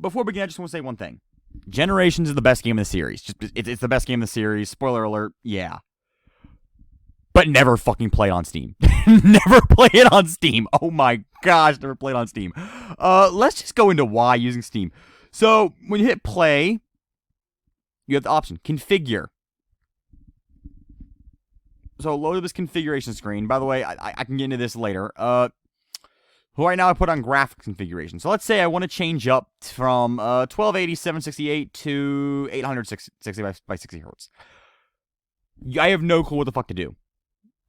before we begin, I just want to say one thing. Generations is the best game in the series. It's the best game in the series. Spoiler alert, yeah. But never fucking play it on Steam. Never play it on Steam. Oh my gosh, never play it on Steam. Let's just go into why using Steam. So, when you hit play, you have the option, configure. So, load this configuration screen. By the way, I can get into this later. Right now I put on graphics configuration. So, let's say I want to change up from 1280 768 to 860 by 60 hertz. I have no clue what the fuck to do.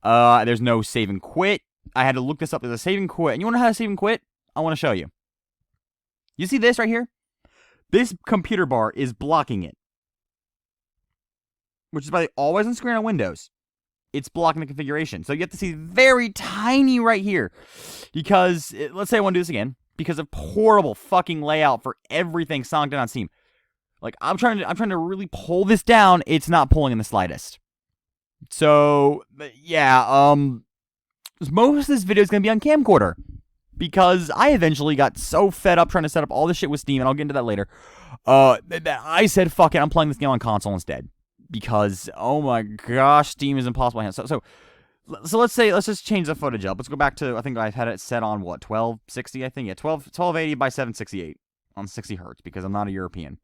There's no save and quit. I had to look this up. There's a save and quit. And you want to know how to save and quit? I want to show you. You see this right here? This computer bar is blocking it. Which is by the always on screen on Windows. It's blocking the configuration. So you have to see very tiny right here. Because, let's say I want to do this again. Because of horrible fucking layout for everything Sonic did on Steam. Like, I'm trying to really pull this down. It's not pulling in the slightest. So, yeah, most of this video is going to be on camcorder, because I eventually got so fed up trying to set up all this shit with Steam, and I'll get into that later, that I said, fuck it, I'm playing this game on console instead, because, oh my gosh, Steam is impossible to handle. So let's just change the footage up. Let's go back to, I think I've had it set on, what, 1260, I think, yeah, 1280 by 768 on 60 hertz, because I'm not a European.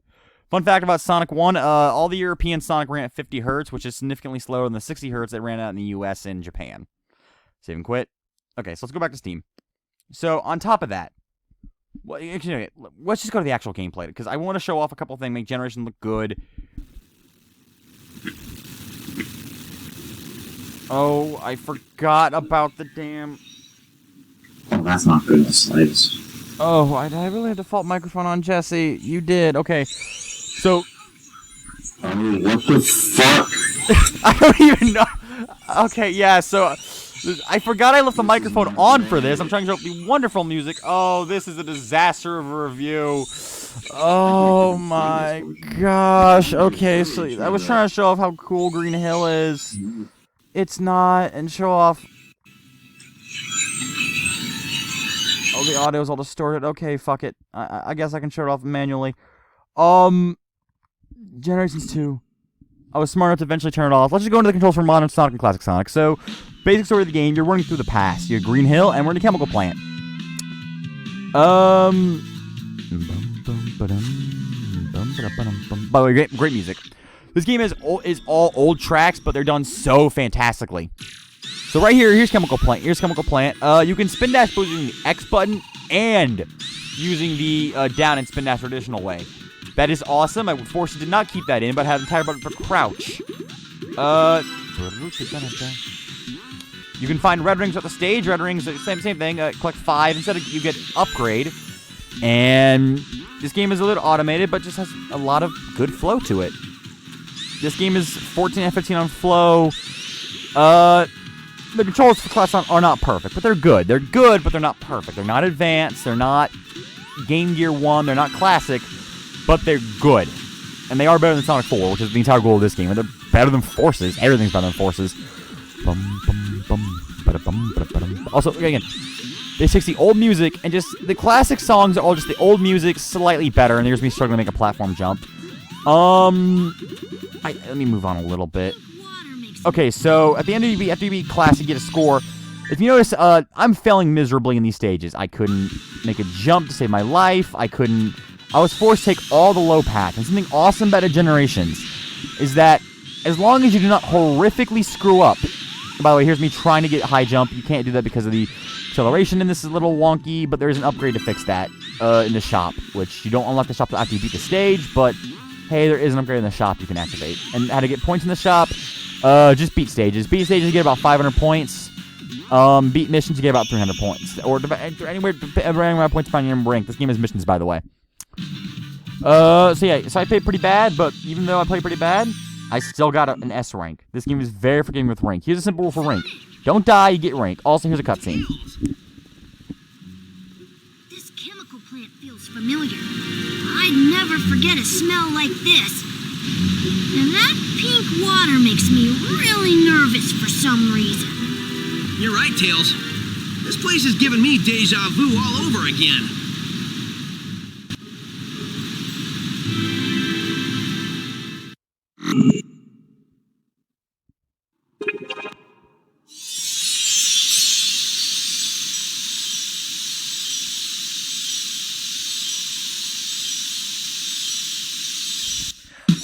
Fun fact about Sonic 1, all the European Sonic ran at 50 Hz, which is significantly slower than the 60 Hz that ran out in the US and Japan. Save and quit. Okay, so let's go back to Steam. So, on top of that, let's just go to the actual gameplay, because I want to show off a couple things, make Generation look good. Oh, I forgot about the damn... Oh, that's not good in the slides. Oh, I really had default microphone on, Jesse. You did. Okay. So... Oh, what the fuck? I don't even know. Okay, yeah, so... I forgot I left the microphone on for this. I'm trying to show up the wonderful music. Oh, this is a disaster of a review. Oh my gosh. Okay, so I was trying to show off how cool Green Hill is. It's not, and show off... Oh, the audio's all distorted. Okay, fuck it. I guess I can show it off manually. Generations 2. I was smart enough to eventually turn it off. Let's just go into the controls for modern Sonic and Classic Sonic. So, basic story of the game, you're running through the past. You're Green Hill, and we're in a chemical plant. By the way, great music. This game is all old tracks, but they're done so fantastically. So right here, here's Chemical Plant. Here's Chemical Plant. You can spin dash both using the X button and using the down and spin dash traditional way. That is awesome. I fortunately did not keep that in, but I have an entire button for crouch. You can find red rings at the stage. Red rings, same thing. Collect 5. Instead of you get upgrade. And this game is a little automated, but just has a lot of good flow to it. This game is 14 and 15 on flow. The controls for Class are not perfect, but they're good. They're good, but they're not perfect. They're not advanced. They're not Game Gear 1. They're not classic, but they're good. And they are better than Sonic 4, which is the entire goal of this game. And they're better than Forces. Everything's better than Forces. Also, again, they take the old music, and just the classic songs are all just the old music, slightly better, and there's me struggling to make a platform jump. Let me move on a little bit. Okay, so at the end of after you beat Classic, you get a score. If you notice, I'm failing miserably in these stages. I couldn't make a jump to save my life. I was forced to take all the low paths. And something awesome about Generations is that as long as you do not horrifically screw up. By the way, here's me trying to get high jump. You can't do that because of the acceleration, and this is a little wonky, but there is an upgrade to fix that in the shop, which you don't unlock the shop after you beat the stage, but hey, there is an upgrade in the shop you can activate. And how to get points in the shop, just beat stages. Beat stages, you get about 500 points. Beat missions, you get about 300 points. Or anywhere points depending on your rank. This game has missions, by the way. So I played pretty bad, but even though I played pretty bad, I still got an S rank. This game is very forgiving with rank. Here's a simple rule for rank. Don't die, you get rank. Also, here's a cutscene. This chemical plant feels familiar. I'd never forget a smell like this. And that pink water makes me really nervous for some reason. You're right, Tails. This place is giving me deja vu all over again.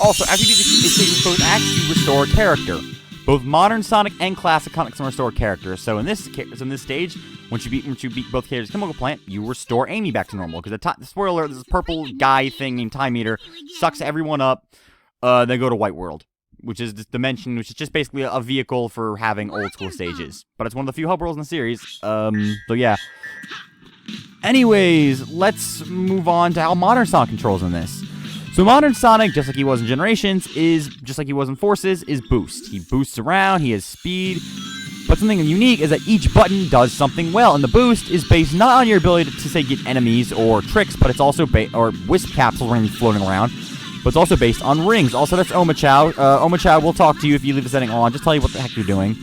Also, after you beat the stage with both acts, you restore a character. Both modern Sonic and classic Sonic restore characters. So in this stage, once you beat both characters' chemical plant, you restore Amy back to normal. Because the spoiler, this purple guy thing named Time Eater sucks everyone up. Then go to White World, which is this dimension, which is just basically a vehicle for having old school stages. But it's one of the few hub worlds in the series. So yeah. Anyways, let's move on to how modern Sonic controls in this. So modern Sonic, just like he was in Generations, is just like he was in Forces, is boost. He boosts around, he has speed, but something unique is that each button does something well, and the boost is based not on your ability to say, get enemies or tricks, but it's also or Wisp capsules floating around, but it's also based on rings. Also, that's Omochao. Omochao will talk to you if you leave the setting on, just tell you what the heck you're doing.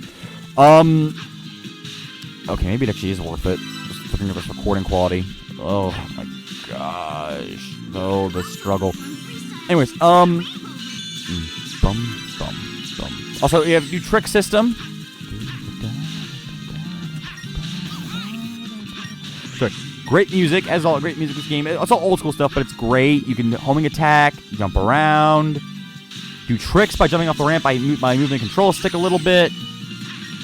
Okay, maybe it actually is worth it. Just looking at this recording quality. Oh my gosh. Oh, the struggle. Anyways, Also, you have new trick system. Sorry. Great music, as all great music in this game. It's all old school stuff, but it's great. You can homing attack, jump around, do tricks by jumping off the ramp by moving the control stick a little bit.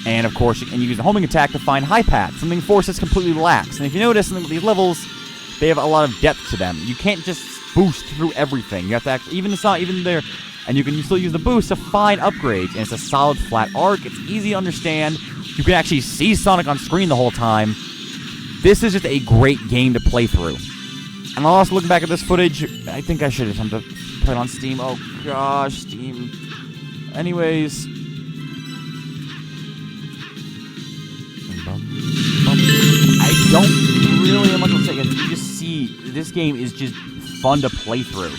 And of course, you use the homing attack to find high paths, something Forces completely lacks. And if you notice, in these levels, they have a lot of depth to them. You can't just boost through everything. You have to actually, even there, and you can still use the boost to find upgrades. And it's a solid flat arc. It's easy to understand. You can actually see Sonic on screen the whole time. This is just a great game to play through. And I'll also look back at this footage. I think I should attempt to play it on Steam. Oh gosh, Steam. Anyways. I don't really have much to say. You just see, this game is just fun to play through.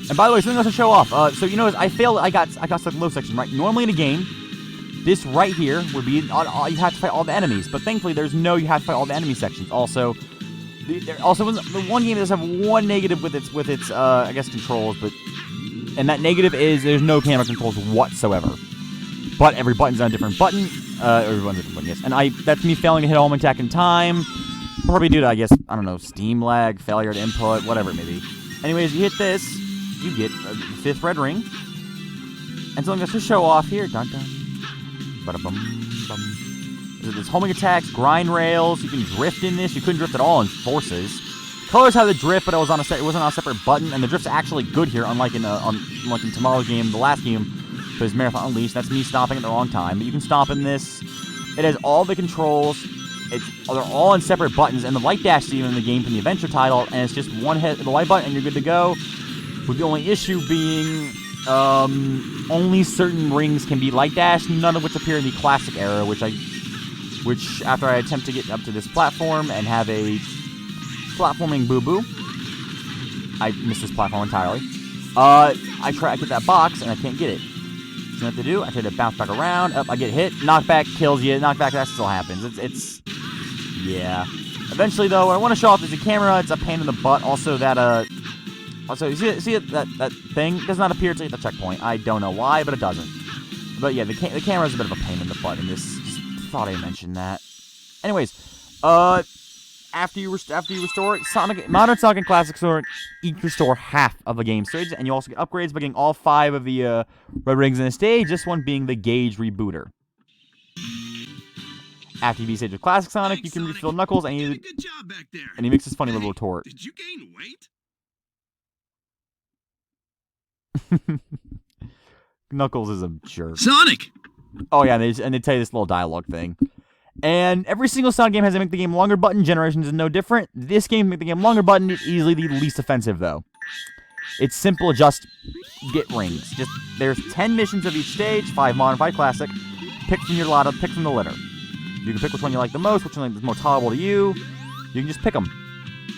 And by the way, something else to show off. So you notice I failed. I got stuck in the low section, right? Normally in a game, this right here would be you have to fight all the enemies, but thankfully there's no you have to fight all the enemy sections. Also, the one game does have one negative with its I guess controls, and that negative is there's no camera controls whatsoever. But every button's on a different button. Everyone's a different button, yes. And that's me failing to hit home attack in time. Probably due to, I guess, I don't know, Steam lag, failure to input, whatever it may be. Anyways, you hit this, you get the 5th red ring. And something to show off here. Dun dun. Bada-bum, bum. There's homing attacks, grind rails. You can drift in this. You couldn't drift at all in Forces. Colors have the drift, but it wasn't on a separate button. And the drift's actually good here, unlike in tomorrow's game, the last game. Because Marathon Unleashed, that's me stopping at the wrong time. But you can stop in this. It has all the controls. They're all in separate buttons. And the light dash is even in the game from the adventure title. And it's just one hit of the light button and you're good to go. With the only issue being only certain rings can be light dash, none of which appear in the classic era, which after I attempt to get up to this platform and have a platforming boo-boo, I missed this platform entirely. I try to get that box and I can't get it. So what to do? I try to bounce back around. Up, I get hit. Knockback kills you. Knockback, that still happens. Yeah. Eventually, though, what I want to show off is the camera. It's a pain in the butt. Also, also, you see that thing does not appear to hit the checkpoint. I don't know why, but it doesn't. But yeah, the camera is a bit of a pain in the butt in this. Just thought I mentioned that. Anyways, after you restore it, modern Sonic and classic Sonic each restore half of the game stage, and you also get upgrades by getting all 5 of the red rings in the stage. This one being the Gauge Rebooter. After you beat stage with classic Sonic, you can refill Knuckles, and he makes this funny little retort. Did you gain weight? Knuckles is a jerk. Sonic. Oh yeah, and they tell you this little dialogue thing. And every single Sonic game has a make the game longer button. Generations is no different. This game, make the game longer button, is easily the least offensive, though. It's simple, just get rings. There's 10 missions of each stage, 5 modern, 5 classic. Pick from your lotto, pick from the litter. You can pick which one you like the most, which one is more tolerable to you. You can just pick them.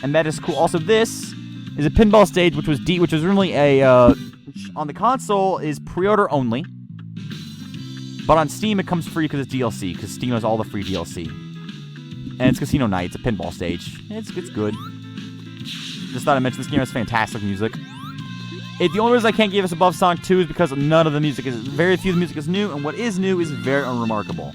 And that is cool. Also, this is a pinball stage, which was originally on the console, is pre-order only. But on Steam, it comes free because it's DLC, because Steam has all the free DLC. And it's Casino Night. It's a pinball stage. It's good. Just thought I'd mention this game has fantastic music. The only reason I can't give us above Sonic 2 is because none of the music very few of the music is new, and what is new is very unremarkable.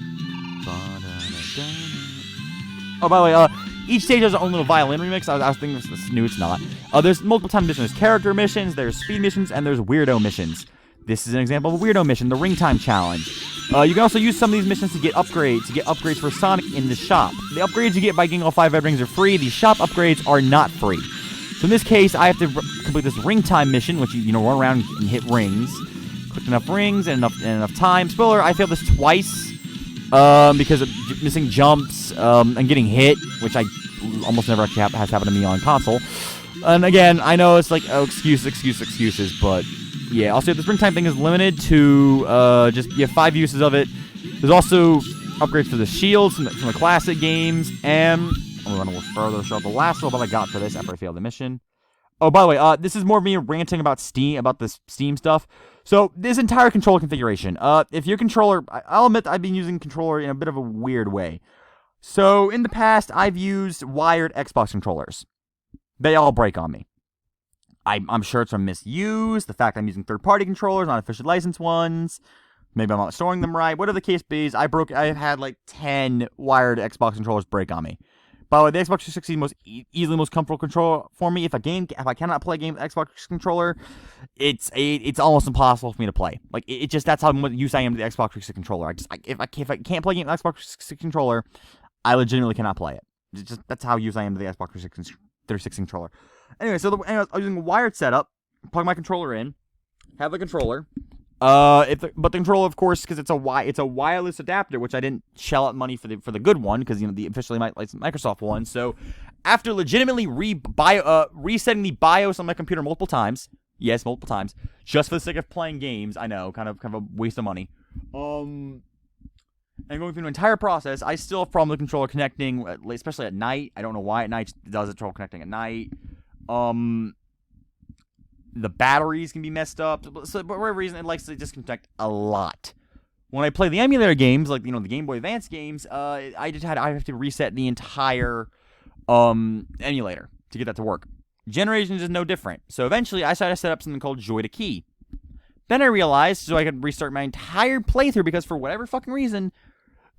Oh, by the way, each stage has its own little violin remix. I was thinking this is new, it's not. There's multiple time missions. There's character missions, there's speed missions, and there's weirdo missions. This is an example of a weirdo mission, the Ring Time Challenge. You can also use some of these missions to get upgrades for Sonic in the shop. The upgrades you get by getting all 5 red rings are free. These shop upgrades are not free. So in this case, I have to complete this Ring Time mission, which you run around and hit rings. Click enough rings and enough time. Spoiler, I failed this twice because of missing jumps and getting hit, which I almost never actually has happened to me on console. And again, I know it's like, oh, excuses, but yeah. Also, this Ring Time thing is limited to just 5 uses of it. There's also upgrades for the shields from the classic games, and I'm going to run a little further to show the last little bit I got for this after I failed the mission. Oh, by the way, this is more of me ranting about this Steam stuff. So, this entire controller configuration, if your controller, I'll admit I've been using controller in a bit of a weird way. So, in the past, I've used wired Xbox controllers. They all break on me. I'm sure it's from misuse, the fact I'm using third-party controllers, not officially licensed ones. Maybe I'm not storing them right. Whatever the case be, I've had like 10 wired Xbox controllers break on me. By the way, the Xbox 360 is easily most comfortable controller for me. If I cannot play a game with Xbox controller, it's almost impossible for me to play. Like that's how used I am to the Xbox 360 controller. If I can't play a game with Xbox 360 controller, I legitimately cannot play it. That's how used I am to the Xbox 360 controller. Anyway, I was using a wired setup. Plug my controller in. Have the controller. But the controller, of course, because it's a wireless adapter, which I didn't shell out money for the good one, because the officially licensed Microsoft one. So after legitimately resetting the BIOS on my computer multiple times, just for the sake of playing games, I know, kind of a waste of money. And going through the entire process, I still have problem with the controller connecting, especially at night. I don't know why at night it does trouble connecting at night. The batteries can be messed up, but for whatever reason, it likes to disconnect a lot. When I play the emulator games, like the Game Boy Advance games, I have to reset the entire emulator to get that to work. Generations is no different. So eventually, I decided to set up something called Joy to Key. Then I realized, so I could restart my entire playthrough, because for whatever fucking reason,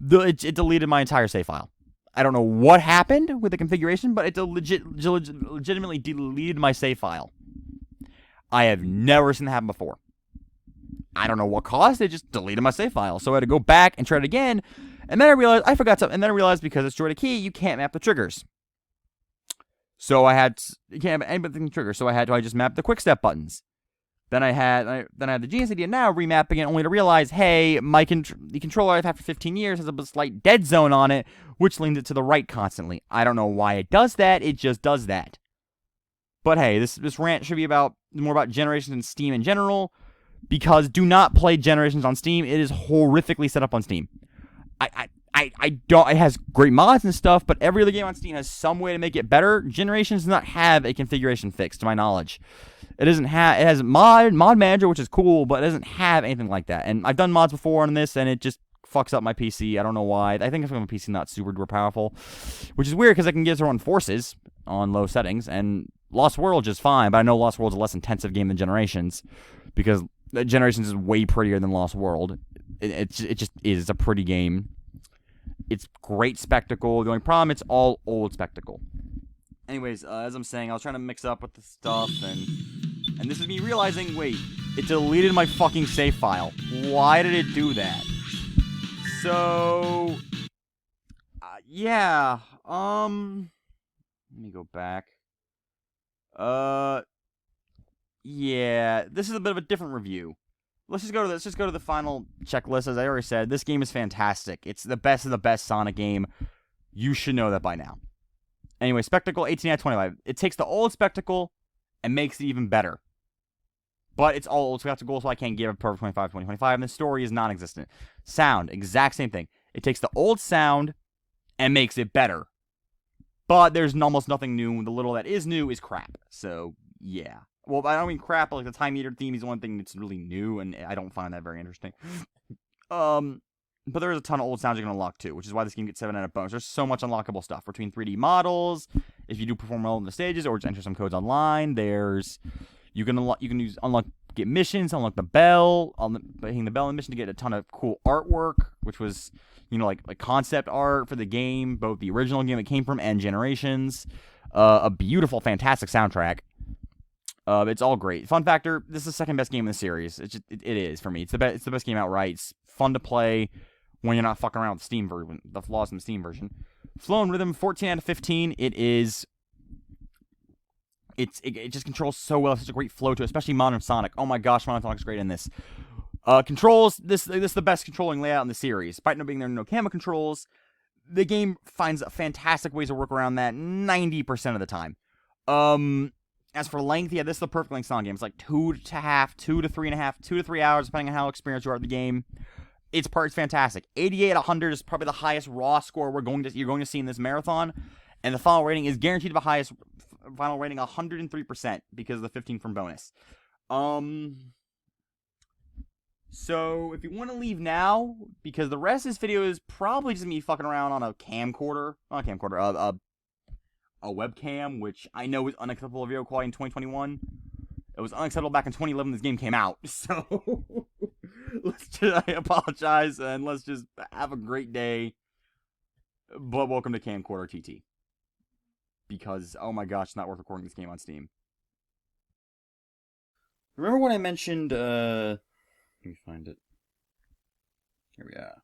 it deleted my entire save file. I don't know what happened with the configuration, but it legitimately deleted my save file. I have never seen that happen before. I don't know what caused it, just deleted my save file. So I had to go back and try it again. And then I realized I forgot something. And then I realized because it's Joy to Key, you can't map the triggers. So you can't have anything triggers. So I just mapped the quick step buttons. Then I had the genius idea now remapping it, only to realize, hey, the controller I've had for 15 years has a slight dead zone on it, which leans it to the right constantly. I don't know why it does that. It just does that. But hey, this rant should be more about Generations and Steam in general, because do not play Generations on Steam. It is horrifically set up on Steam. It has great mods and stuff, but every other game on Steam has some way to make it better. Generations does not have a configuration fix, to my knowledge. It has mod manager, which is cool, but it doesn't have anything like that. And I've done mods before on this, and it just fucks up my PC. I don't know why. I think it's my PC not super duper powerful, which is weird because I can get run Forces on low settings, and Lost World is fine, but I know Lost World's a less intensive game than Generations, because Generations is way prettier than Lost World. It just is. It's a pretty game. It's great spectacle. The only problem, it's all old spectacle. Anyways, as I'm saying, I was trying to mix up with the stuff, and this is me realizing, wait, it deleted my fucking save file. Why did it do that? So, yeah, let me go back. Yeah, this is a bit of a different review. Let's just go to the final checklist. As I already said, this game is fantastic. It's the best of the best Sonic game. You should know that by now. Anyway, Spectacle 18 out of 25. It takes the old Spectacle and makes it even better. But it's all old Spectacle, so I can't give a perfect 25, 2025, and the story is non-existent. Sound, exact same thing. It takes the old sound and makes it better. But there's almost nothing new. The little that is new is crap. So, yeah. Well, I don't mean crap, but like the Time Eater theme is the one thing that's really new, and I don't find that very interesting. But there's a ton of old sounds you can unlock too, which is why this game gets 7 out of bonus. There's so much unlockable stuff between 3D models, if you do perform well in the stages, or just enter some codes online. You can get missions, unlock the bell, by hitting the bell in mission to get a ton of cool artwork, which was, like concept art for the game, both the original game it came from and Generations. A beautiful, fantastic soundtrack. It's all great. Fun factor: this is the second best game in the series. It is for me. It's the best. It's the best game outright. It's fun to play when you're not fucking around with the Steam version, the flaws in the Steam version. Flow and rhythm, 14 out of 15. It is. It just controls so well. It's such a great flow to it, especially Modern Sonic. Oh my gosh, Modern Sonic's great in this. Controls. This is the best controlling layout in the series. Despite no being there, no camera controls. The game finds fantastic ways to work around that 90% of the time. As for length, yeah, this is the perfect length Sonic game. It's like 2 to 3.5, 2 to 3 hours, depending on how experienced you are at the game. It's fantastic. 88 out of 100 is probably the highest raw score you're going to see in this marathon, and the final rating is guaranteed to be the highest final rating, 103%, because of the 15 from bonus. So if you want to leave now, because the rest of this video is probably just me fucking around on a camcorder, not a camcorder, a webcam, which I know is unacceptable video quality in 2021. It was unacceptable back in 2011 when this game came out. So I apologize, and let's just have a great day. But welcome to Camcorder TT. Because, oh my gosh, it's not worth recording this game on Steam. Remember when I mentioned, let me find it. Here we are.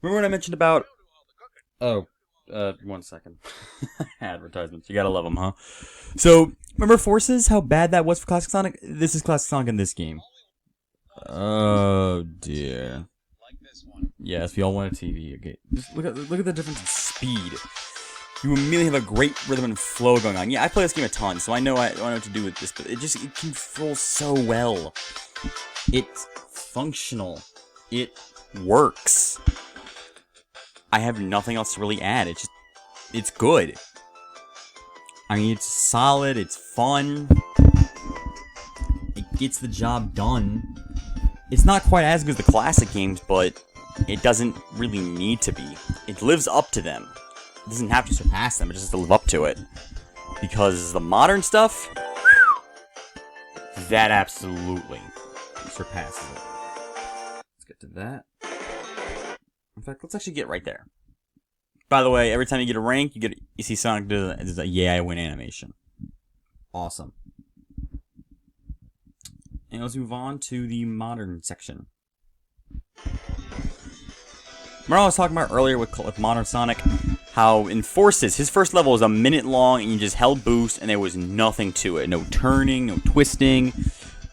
Remember when I mentioned about... Oh, 1 second. Advertisements. You gotta love them, huh? So, remember Forces? How bad that was for Classic Sonic? This is Classic Sonic in this game. Oh, dear. Yes, we all want a TV. Okay. Just look at the difference in speed. You immediately have a great rhythm and flow going on. Yeah, I play this game a ton, so I know what to do with this, but it controls so well. It's functional. It works. I have nothing else to really add. It's good. I mean, it's solid, it's fun. It gets the job done. It's not quite as good as the classic games, but it doesn't really need to be. It lives up to them. It doesn't have to surpass them, it just has to live up to it. Because the modern stuff, that absolutely surpasses it. Let's get to that. In fact, let's actually get right there. By the way, every time you get a rank, you see Sonic do a "Yeah, I win" animation. Awesome. And let's move on to the modern section. Remember I was talking about earlier with Modern Sonic, how in Forces, his first level was a minute long, and you just held boost, and there was nothing to it. No turning, no twisting.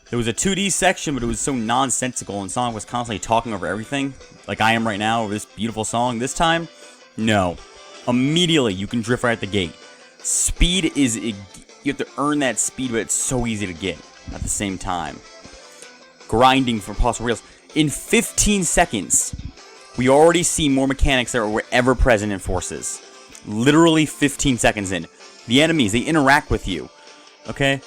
There was a 2D section, but it was so nonsensical, and Sonic was constantly talking over everything, like I am right now over this beautiful song. This time, no. Immediately, you can drift right at the gate. Speed is... You have to earn that speed, but it's so easy to get at the same time. Grinding for possible reels. In 15 seconds, we already see more mechanics that were ever present in Forces. Literally 15 seconds in. The enemies, they interact with you. Okay?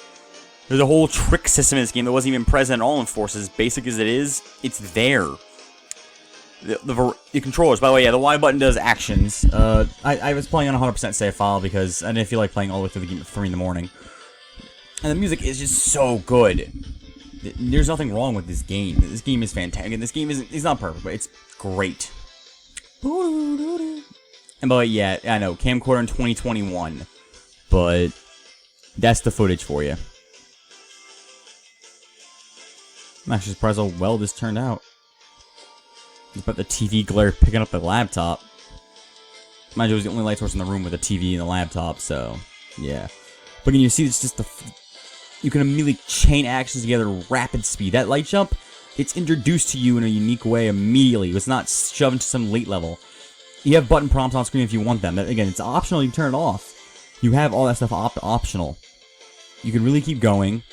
There's a whole trick system in this game that wasn't even present at all in Forces. Basic as it is, it's there. The controllers, by the way, yeah, the Y button does actions. I was playing on 100% save file because I didn't feel like playing all the way through the game at 3 in the morning. And the music is just so good. There's nothing wrong with this game. This game is fantastic. This game it's not perfect, but it's great. And by the way, yeah, I know, camcorder in 2021. But that's the footage for you. I'm actually surprised how well this turned out. It's about the TV glare picking up the laptop. Mind you, it was the only light source in the room with a TV and a laptop, so yeah. But can you see it's just you can immediately chain actions together at rapid speed. That light jump, it's introduced to you in a unique way immediately. It's not shoved into some late level. You have button prompts on screen if you want them. Again, it's optional, you can turn it off. You have all that stuff optional. You can really keep going.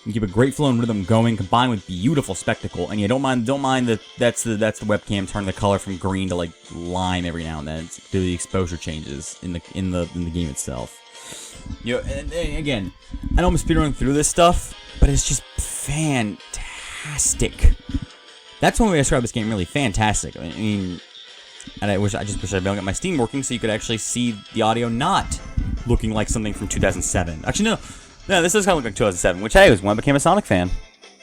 You keep a great flow and rhythm going, combined with beautiful spectacle. And yeah, don't mind that that's the webcam turning the color from green to like lime every now and then due to the exposure changes in the game itself. You know, and again, I know I'm speedrunning through this stuff, but it's just fantastic. That's one way I describe this game, really fantastic. I mean, and I just wish I'd be able to get my Steam working so you could actually see the audio not looking like something from 2007. Actually, no. No, this does kind of look like 2007, which, hey, was when I became a Sonic fan.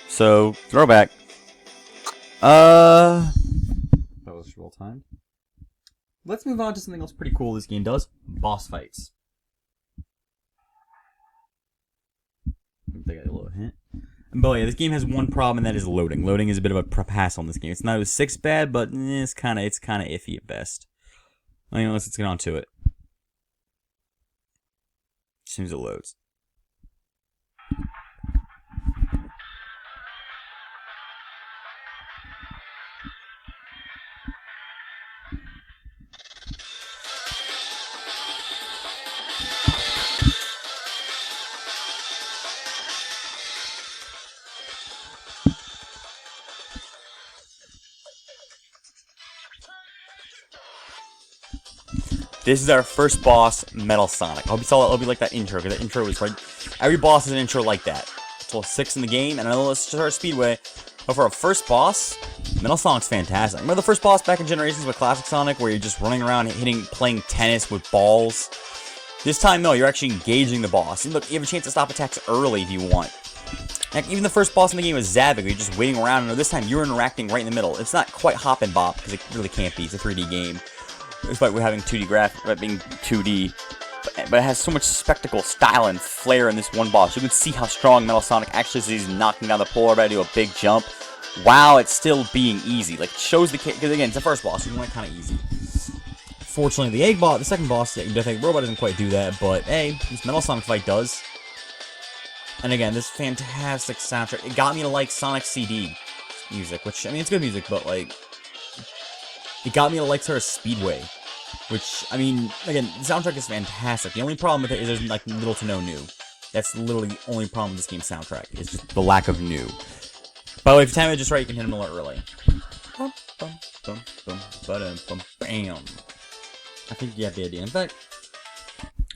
So, throwback. That was well timed. Let's move on to something else pretty cool this game does. Boss fights. But yeah, this game has one problem, and that is loading. Loading is a bit of a pass on this game. It's not 06 bad, but it's kind of iffy at best. Let's get on to it. As soon as it loads. This is our first boss, Metal Sonic. I hope you saw that. It'll be like that intro, because that intro was right. Every boss has an intro like that. It's level 6 in the game, and I know it's just our Speedway. But for our first boss, Metal Sonic's fantastic. Remember the first boss back in Generations with Classic Sonic, where you're just running around playing tennis with balls? This time, no, you're actually engaging the boss. And look, you have a chance to stop attacks early if you want. Heck, even the first boss in the game was Zavik, where you're just waiting around, and this time you're interacting right in the middle. It's not quite hop and bop, because it really can't be. It's a 3D game. Despite we're having 2D being 2D, but it has so much spectacle, style, and flair in this one boss. You can see how strong Metal Sonic actually is. He's knocking down the pole, about to do a big jump. Wow, it's still being easy. Like, it shows the because again, it's the first boss, so you want it kind of easy. Fortunately, the second boss, yeah, Death Egg Robot doesn't quite do that, but hey, this Metal Sonic fight does. And again, this fantastic soundtrack. It got me to like Sonic CD music, which I mean, it's good music, but like. It got me to like Sarah's Speedway, which, I mean, again, the soundtrack is fantastic. The only problem with it is there's, like, little to no new. That's literally the only problem with this game's soundtrack, is just the lack of new. By the way, if you time it just right, you can hit an alert early. Bum, bum, bum, bum, ba-dum, bum, bam. I think you have the idea. In fact,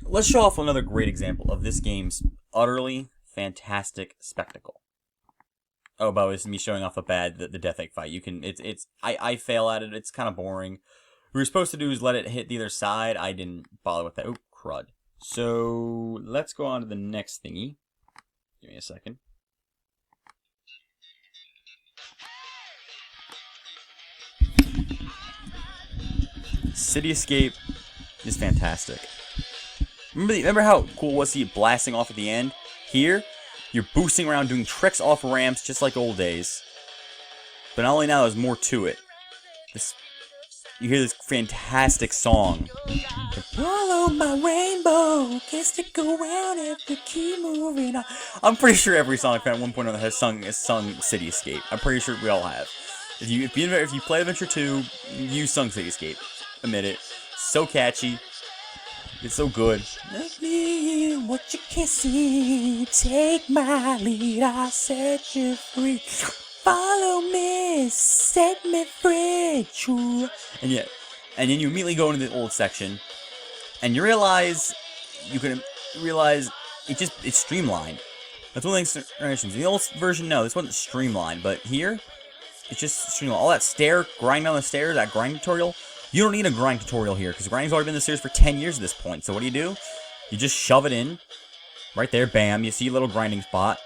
let's show off another great example of this game's utterly fantastic spectacle. Oh, by the way, this is me showing off the Death Egg fight. You can, I fail at it. It's kind of boring. What we're supposed to do is let it hit the other side. I didn't bother with that. Oh, crud. So, let's go on to the next thingy. Give me a second. City Escape is fantastic. Remember how cool it was to see it blasting off at the end? Here, you're boosting around doing tricks off ramps just like old days. But not only now, there's more to it. You hear this fantastic song. Follow my rainbow, can't stick around if you keep moving on. I'm pretty sure every Sonic fan at one point or another has sung City Escape. I'm pretty sure we all have. If you play Adventure 2, you sung City Escape. Admit it. So catchy. It's so good. Let me in what you can see. Take my lead, I'll set you free. Follow me, set me free. True. And then you immediately go into the old section, and you realize it's streamlined. That's one thing. In the old version, no, this wasn't streamlined, but here, it's just streamlined. All that grind down the stairs, that grind tutorial. You don't need a grind tutorial here, because grinding's already been in the series for 10 years at this point. So what do? You just shove it in. Right there, bam. You see a little grinding spot.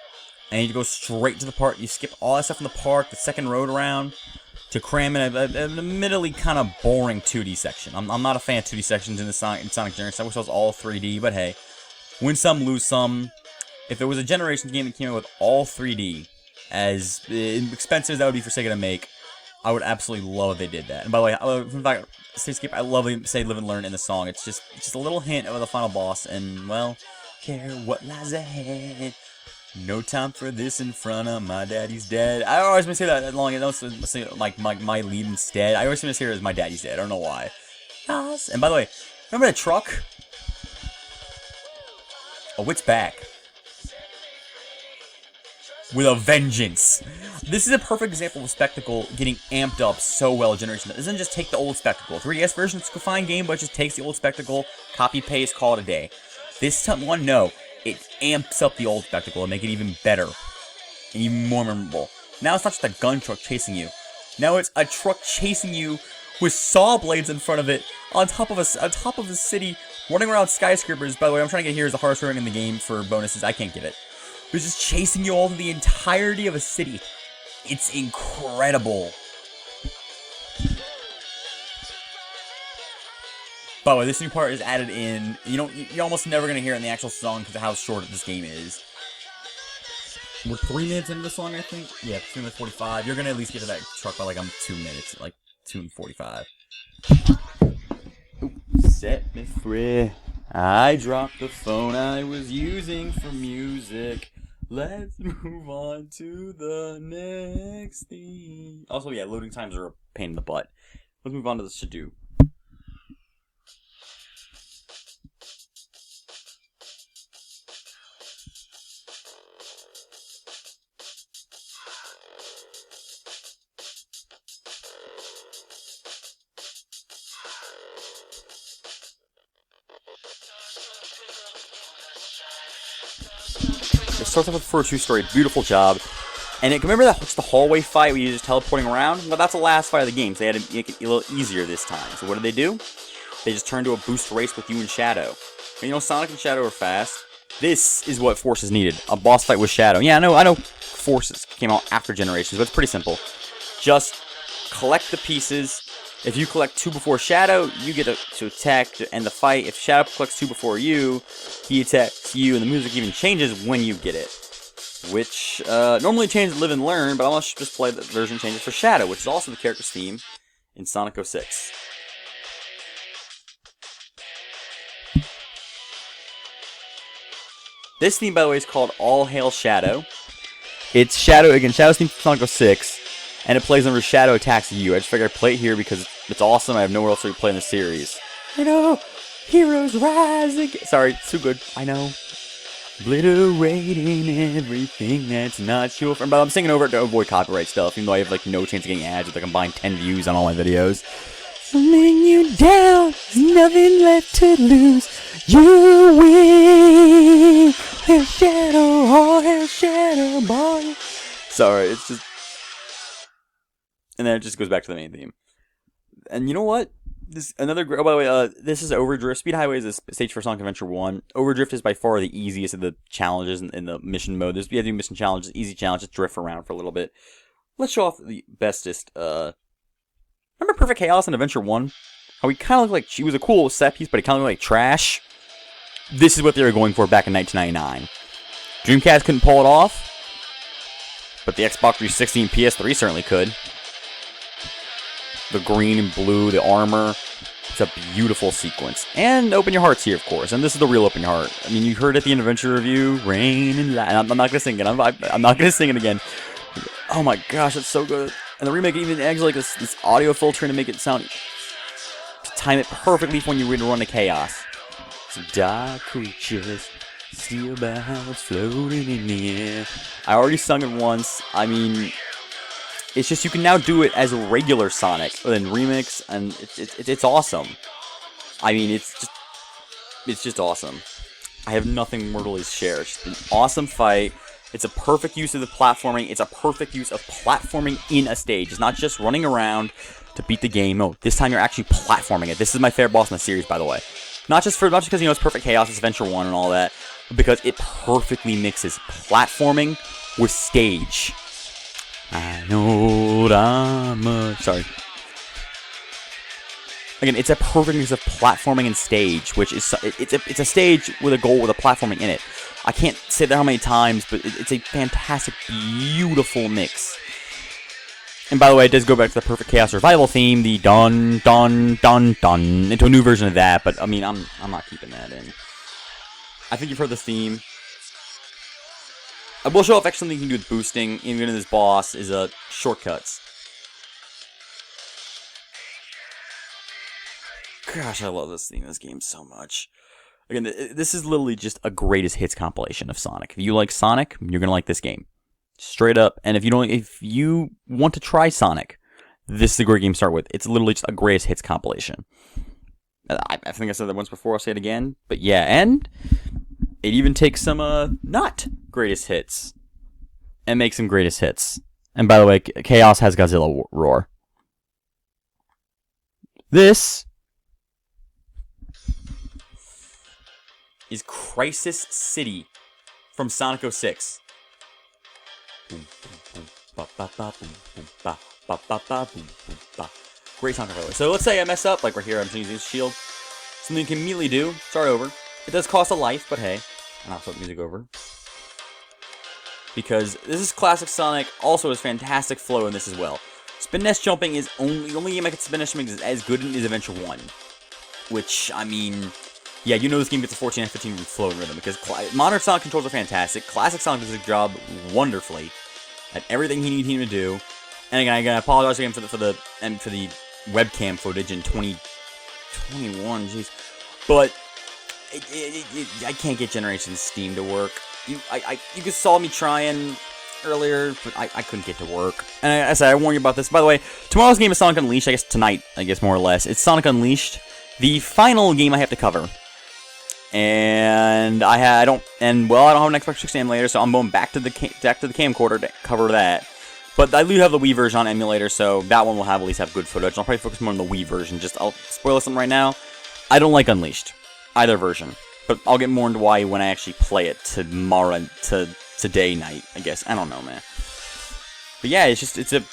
And you go straight to the part. You skip all that stuff in the park, the second road around, to cram in an admittedly kind of boring 2D section. I'm not a fan of 2D sections in Sonic Generations. I wish it was all 3D, but hey. Win some, lose some. If there was a Generations game that came out with all 3D, as expensive as that would be for SEGA to make, I would absolutely love if they did that. And by the way, in fact, Cityscape, I love Say Live and Learn in the song. It's just a little hint of the final boss, and, well, care what lies ahead. No time for this in front of my daddy's dead. I always want to say that as long as I don't say like my lead instead. I always want to hear it as my daddy's dead. I don't know why. And by the way, remember that truck? Oh, it's back. With a vengeance. This is a perfect example of a spectacle getting amped up so well. Generation doesn't just take the old spectacle. 3DS version is a fine game, but it just takes the old spectacle, copy paste, call it a day. This one, no, it amps up the old spectacle and make it even better and even more memorable. Now it's not just a gun truck chasing you. Now it's a truck chasing you with saw blades in front of it on top of a city, running around skyscrapers. By the way, I'm trying to get here as the hardest running in the game for bonuses. I can't get it. It's just chasing you all through the entirety of a city. It's incredible. By the way, this new part is added in. You're almost never gonna hear it in the actual song because of how short this game is. we're 3 minutes into the song, I think. Yeah, 2 minutes 45. You're gonna at least get to that truck by like 2 minutes, like 2:45. Set me free. I dropped the phone I was using for music. Let's move on to the next thing. Also, yeah, loading times are a pain in the butt. Let's move on to the to-do. It starts off with a 4-2 story, beautiful job. And remember that the hallway fight where you're just teleporting around? Well, that's the last fight of the game, so they had to make it a little easier this time. So what do? They just turned to a boost race with you and Shadow. And you know, Sonic and Shadow are fast. This is what Forces needed, a boss fight with Shadow. Yeah, I know Forces came out after Generations, but it's pretty simple. Just collect the pieces. If you collect 2 before Shadow, you get to attack to end the fight. If Shadow collects 2 before you, he attacks you, and the music even changes when you get it. Which normally changes Live and Learn, but I'll just play the version changes for Shadow, which is also the character's theme in Sonic 06. This theme, by the way, is called All Hail Shadow. It's Shadow, again, Shadow's theme from Sonic 06. And it plays whenever Shadow attacks you. I just figured I'd play it here because it's awesome. I have nowhere else to play in the series. You know, heroes rise again. Sorry, it's too good. I know. Obliterating everything that's not your friend. But I'm singing over it to avoid copyright stuff, even though I have like no chance of getting ads with like a combined 10 views on all my videos. Laying you down, there's nothing left to lose. You win. Hail Shadow, all hail Shadow, boy. Sorry, it's just. And then it just goes back to the main theme. And you know what? Oh, by the way, this is Overdrift. Speed Highway is a stage for Sonic Adventure 1. Overdrift is by far the easiest of the challenges in the mission mode. You have to do mission challenges, easy challenges, drift around for a little bit. Let's show off the bestest. Remember Perfect Chaos in Adventure 1? How he kind of looked like, he was a cool set piece, but he kind of looked like trash. This is what they were going for back in 1999. Dreamcast couldn't pull it off, but the Xbox 360 and PS3 certainly could. The green and blue, the armor. It's a beautiful sequence. And Open Your Hearts here, of course. And this is the real Open Your Heart. I mean, you heard at the end of Adventure Review, Rain and Light. I'm not going to sing it. I'm not going to sing it again. Oh my gosh, it's so good. And the remake even adds like this audio filtering to make it sound... to time it perfectly for when you're ready to run to Chaos. Some dark creatures, steel boughs floating in the air. I already sung it once. I mean... It's just you can now do it as a regular Sonic and remix, and it's awesome. I mean, it's just awesome. I have nothing more to share. It's just an awesome fight. It's a perfect use of the platforming. It's a perfect use of platforming in a stage. It's not just running around to beat the game. No, this time you're actually platforming it. This is my favorite boss in the series, by the way. Not just because it's Perfect Chaos, it's Adventure 1 and all that, but because it perfectly mixes platforming with stage. I know I'm sorry. Again, it's a perfect mix of platforming and stage, which is it's a stage with a goal with a platforming in it. I can't say that how many times, but it's a fantastic, beautiful mix. And by the way, it does go back to the Perfect Chaos Survival theme, the dun dun dun dun, into a new version of that. But I mean, I'm not keeping that in. I think you've heard the theme. I will show off actually something you can do with boosting, even in this boss, is shortcuts. Gosh, I love this theme, this game so much. Again, this is literally just a greatest hits compilation of Sonic. If you like Sonic, you're gonna like this game, straight up. And if you want to try Sonic, this is a great game to start with. It's literally just a greatest hits compilation. I think I said that once before. I'll say it again. But yeah, and it even takes some not greatest hits and makes some greatest hits. And by the way, Chaos has Godzilla Roar. This is Crisis City from Sonic 06. Great soundtrack, by the way. So let's say I mess up, like right here, I'm using this shield. Something you can immediately do, start over. It does cost a life, but hey. And I'll flip music over. because this is classic Sonic, also has fantastic flow in this as well. Spin dash jumping is the only game I can spin dash jumping is as good as Adventure 1. Which, I mean, yeah, you know this game gets a 14 out of 15 flow and rhythm, because modern Sonic controls are fantastic. Classic Sonic does a job wonderfully at everything he needs him to do. And again, I gotta apologize again for the webcam footage in 2021, jeez. But I can't get Generations Steam to work. You just saw me trying earlier, but I couldn't get to work. And I said I warned you about this. By the way, tomorrow's game is Sonic Unleashed. I guess tonight, more or less, it's Sonic Unleashed, the final game I have to cover. And I don't have an Xbox 360 emulator, so I'm going back to the camcorder to cover that. But I do have the Wii version on emulator, so that one will at least have good footage. I'll probably focus more on the Wii version. I'll spoil something right now. I don't like Unleashed, either version. But I'll get more into why when I actually play it tomorrow, today night, I guess. I don't know, man. But yeah, it's a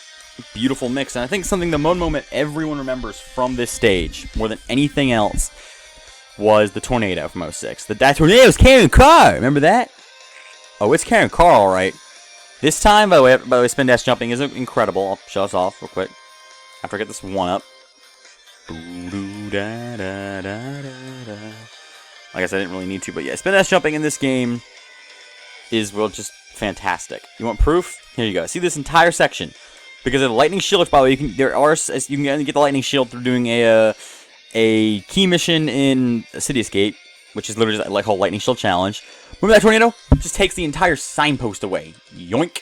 beautiful mix. And I think the moment everyone remembers from this stage, more than anything else, was the tornado from 06. That tornado was carrying a car! Remember that? Oh, it's carrying a car, alright. This time, by the way, spin dash jumping is incredible. I'll show us off real quick. After I get this one up. Like I said, I didn't really need to, but yeah, spin dash jumping in this game is, well, just fantastic. You want proof? Here you go. See this entire section. Because of the lightning shield, by the way, you can only get the lightning shield through doing a key mission in City Escape, which is literally like a whole lightning shield challenge. Remember that tornado? It just takes the entire signpost away. Yoink.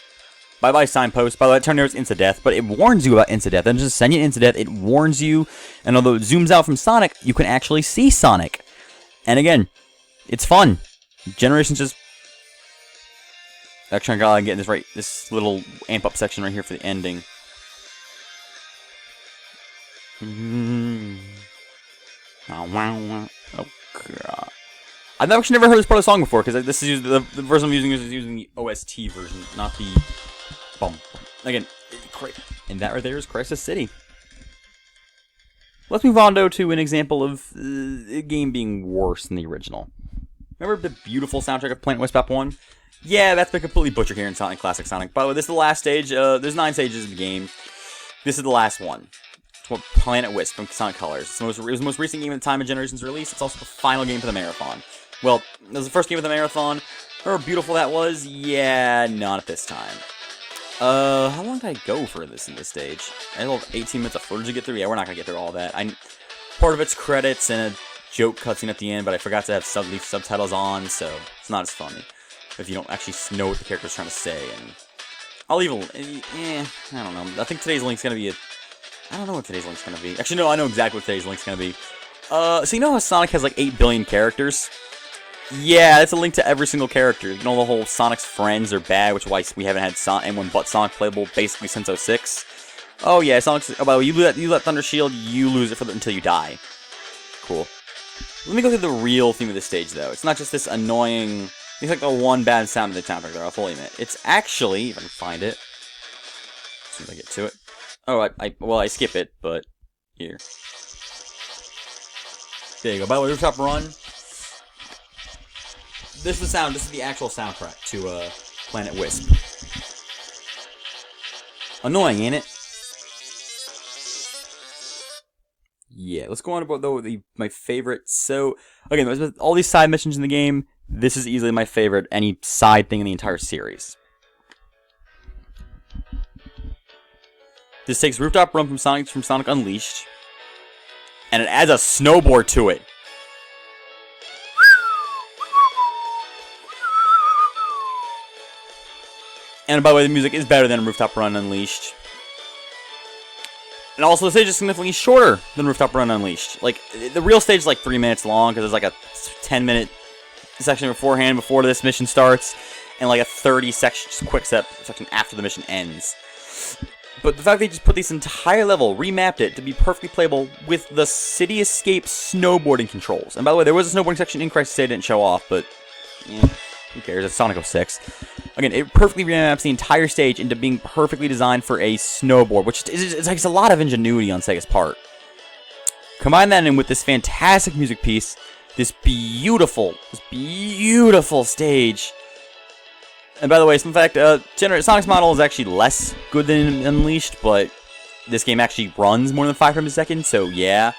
Bye-bye signpost. By the way, that tornado is insta-death, but it warns you about insta-death. It doesn't just send you insta-death, it warns you. And although it zooms out from Sonic, you can actually see Sonic. And again, it's fun. Generations just... Actually, I gotta get this little amp-up section right here for the ending. Oh, God. I've actually never heard this part of the song before, because this is the version I'm using is using the OST version, not the bum. Again, and that right there is Crisis City. Let's move on, though, to an example of a game being worse than the original. Remember the beautiful soundtrack of Planet Wisp 1? Yeah, that's been completely butchered here in Sonic Classic Sonic. By the way, this is the last stage. There's 9 stages in the game. This is the last one. Planet Wisp from Sonic Colors. It was the most recent game at the time of Generations release. It's also the final game for the marathon. Well, it was the first game of the marathon. Remember how beautiful that was? Yeah, not at this time. How long did I go for this in this stage? I had 18 minutes of footage to get through. Yeah, we're not gonna get through all that. Part of it's credits and a joke cutscene at the end, but I forgot to have subtitles on, so it's not as funny if you don't actually know what the character's trying to say. And I'll leave I don't know. I think today's link's gonna be I don't know what today's link's gonna be. Actually, no, I know exactly what today's link's gonna be. So you know how Sonic has like 8 billion characters? Yeah, that's a link to every single character. You know the whole Sonic's friends are bad, which is why we haven't had anyone but Sonic playable basically since 06. Oh yeah, Sonic's. Oh, by the way, you let Thunder Shield, you lose it until you die. Cool. Let me go through the real theme of this stage, though. It's not just this annoying. It's like the one bad sound in the soundtrack there. I'll fully admit. It's actually, if I can find it, as soon as I get to it. Oh, I skip it, but here. There you go. By the way, Rooftop Run. This is the actual soundtrack to Planet Wisp. Annoying, ain't it? Yeah, let's go on about my favorite. So again, with all these side missions in the game, this is easily my favorite. Any side thing in the entire series. This takes Rooftop Run from Sonic Unleashed, and it adds a snowboard to it. And by the way, the music is better than Rooftop Run Unleashed. And also, the stage is significantly shorter than Rooftop Run Unleashed. Like, the real stage is like 3 minutes long, because there's like a 10-minute section beforehand, before this mission starts, and like a 30-section quick section after the mission ends. But the fact they just put this entire level, remapped it to be perfectly playable with the City Escape snowboarding controls. And by the way, there was a snowboarding section in Crisis State I didn't show off, but who cares? It's Sonic 06. Again, it perfectly remaps the entire stage into being perfectly designed for a snowboard, which takes a lot of ingenuity on Sega's part. Combine that in with this fantastic music piece, this beautiful stage. And by the way, some fact, Sonic's model is actually less good than Unleashed, but this game actually runs more than 5 frames a second, so yeah.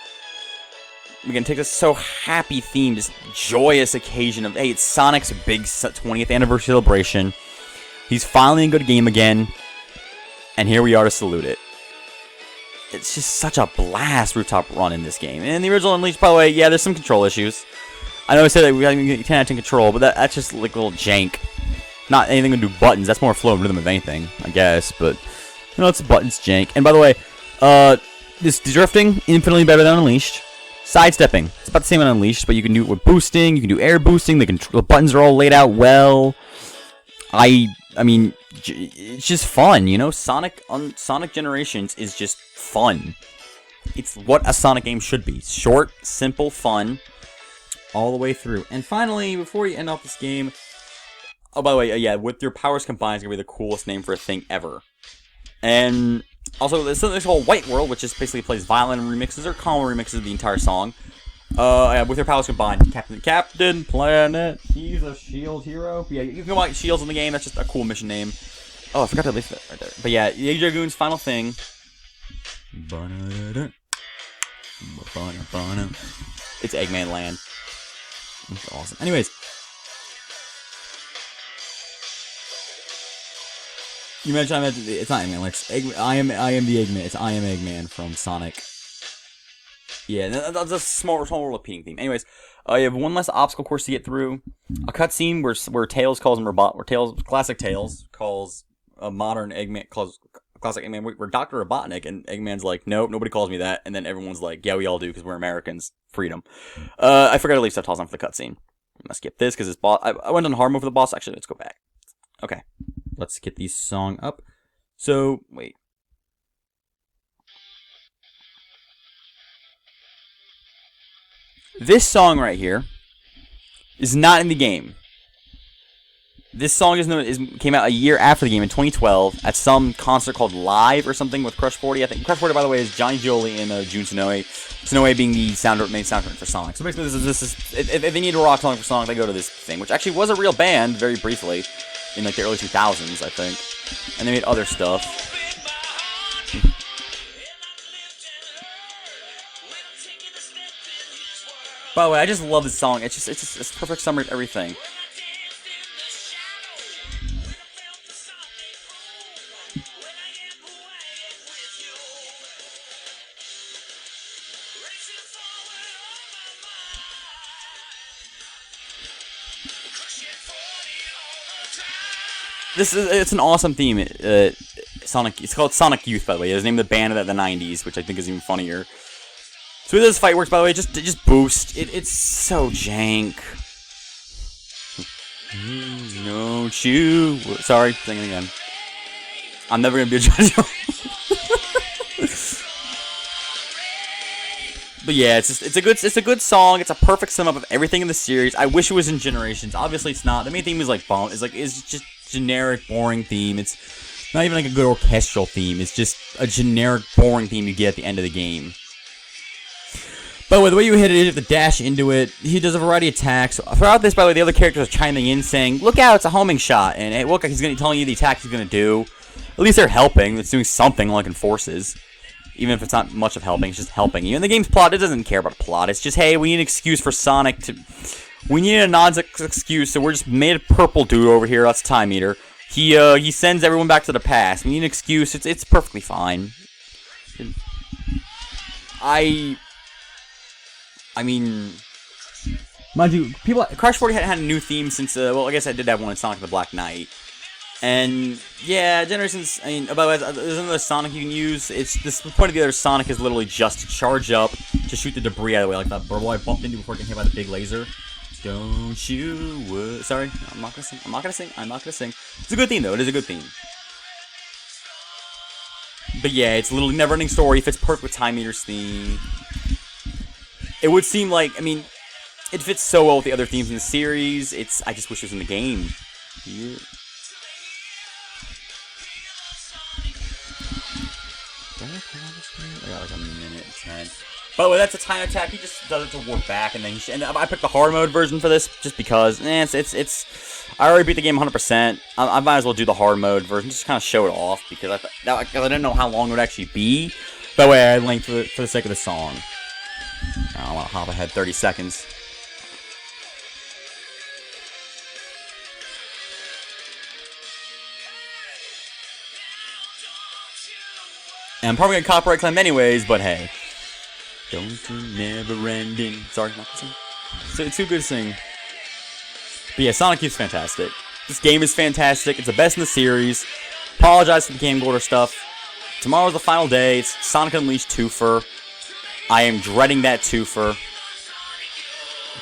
We can take this so happy theme, this joyous occasion of, hey, it's Sonic's big 20th anniversary celebration. He's finally in a good game again, and here we are to salute it. It's just such a blast Rooftop Run in this game. And the original Unleashed, by the way, yeah, there's some control issues. I know I said that we got 10 out of 10 control, but that's just like a little jank. Not anything to do buttons, that's more flow and rhythm of anything, I guess, but, you know, it's buttons jank. And by the way, this drifting, infinitely better than Unleashed. Sidestepping, it's about the same on Unleashed, but you can do it with boosting, you can do air boosting, the buttons are all laid out well. I mean, it's just fun, you know? Sonic Generations is just fun. It's what a Sonic game should be. Short, simple, fun, all the way through. And finally, before you end off this game, oh, by the way, yeah, with your powers combined is going to be the coolest name for a thing ever. And also, there's something called White World, which just basically plays violin remixes or calm remixes of the entire song. Yeah, with your powers combined, Captain Planet, he's a shield hero. Yeah, you can buy shields in the game. That's just a cool mission name. Oh, I forgot to list that right there. But yeah, the Dragoon's final thing. It's Eggman Land. It's awesome. Anyways. You mentioned it's not Eggman. It's I am the Eggman. It's I am Eggman from Sonic. Yeah, that's a small repeating theme. Anyways, you have one less obstacle course to get through. A cutscene where Tails calls him classic Tails calls a modern Eggman classic Eggman. We're Dr. Robotnik, and Eggman's like, nope, nobody calls me that. And then everyone's like, yeah, we all do because we're Americans. Freedom. I forgot to leave subtitles on for the cutscene. I'm gonna skip this because this boss. I went on hard mode for the boss. Actually, let's go back. Okay. Let's get the song up. So, wait. This song right here is not in the game. This song came out a year after the game in 2012 at some concert called Live or something with Crush 40. I think Crush 40, by the way, is Johnny Gioli and Jun Senoue. Senoue being the main soundtrack for Sonic. So basically, this is if they need a rock song for Sonic, they go to this thing, which actually was a real band very briefly in like the early 2000s, I think, and they made other stuff. By the way, I just love this song. It's a perfect summary of everything. It's an awesome theme. Sonic. It's called Sonic Youth, by the way. It was named the band of the '90s, which I think is even funnier. So this fight works, by the way. Just boost. It's so jank. Don't you? Sorry, sing it again. I'm never gonna be a judge. But yeah, it's a good song. It's a perfect sum up of everything in the series. I wish it was in Generations. Obviously, it's not. The main theme is like it's just generic, boring theme. It's not even like a good orchestral theme. It's just a generic, boring theme you get at the end of the game. By the way, the way you hit it is you have to dash into it. He does a variety of attacks. Throughout this, by the way, the other characters are chiming in saying, look out, it's a homing shot. And hey, look, he's telling you the attack he's going to do. At least they're helping. It's doing something like Enforces. Even if it's not much of helping, it's just helping you. And the game's plot, it doesn't care about plot. It's just, hey, we need an excuse for Sonic to... We need a non-excuse, so we're just made a purple dude over here. That's Time Eater. He sends everyone back to the past. We need an excuse. It's perfectly fine. I mean, mind you, Crash 40 had a new theme since, well, I guess I did have one in Sonic the Black Knight. And, yeah, Generations, I mean, about there's another Sonic you can use. The point of the other Sonic is literally just to charge up, to shoot the debris out of the way, like that burble I bumped into before getting hit by the big laser. Don't you, sorry, I'm not gonna sing. It's a good theme, though, it is a good theme. But yeah, it's a little never-ending story, it fits perfect with Time Eater's theme. It would seem like, I mean, it fits so well with the other themes in the series, I just wish it was in the game. Yeah. I got like a minute 10. By the way, that's a time attack. He just does it to work back, and then and I picked the hard mode version for this just because. It's. I already beat the game 100%. I might as well do the hard mode version, just kind of show it off because I didn't know how long it would actually be. By the way, I linked for the sake of the song. I don't want to hop ahead 30 seconds. And I'm probably gonna copyright claim anyways, but hey. Don't you never ending. Sorry, not to sing. It's too good to sing. But yeah, Sonic Youth's fantastic. This game is fantastic. It's the best in the series. Apologize for the game order stuff. Tomorrow's the final day. It's Sonic Unleashed 2-fer. I am dreading that 2-fer.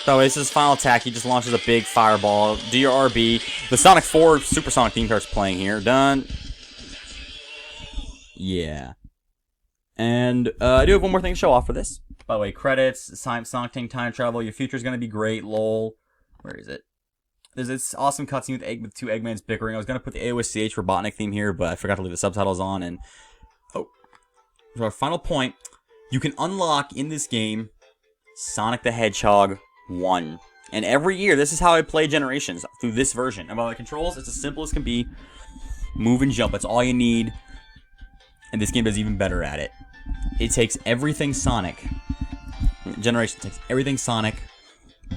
By the way, this is his final attack. He just launches a big fireball. Do your RB. The Sonic 4 Supersonic theme starts playing here. Done. Yeah. And I do have one more thing to show off for this. By the way, credits, Sonic Tank Time Travel, your future's gonna be great, lol. Where is it? There's this awesome cutscene with two Eggmans bickering. I was gonna put the AOSCH Robotnik theme here, but I forgot to leave the subtitles on, and... Oh. So our final point, you can unlock in this game Sonic the Hedgehog 1. And every year, this is how I play Generations, through this version. And by the controls, it's as simple as can be. Move and jump, that's all you need. And this game does even better at it. It takes everything Sonic. Generation takes everything Sonic,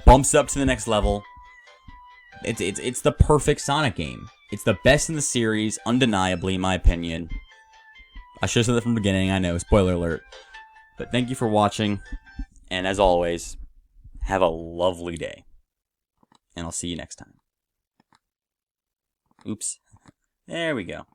bumps up to the next level. It's the perfect Sonic game. It's the best in the series, undeniably, in my opinion. I should have said that from the beginning, I know, spoiler alert. But thank you for watching, and as always, have a lovely day. And I'll see you next time. Oops. There we go.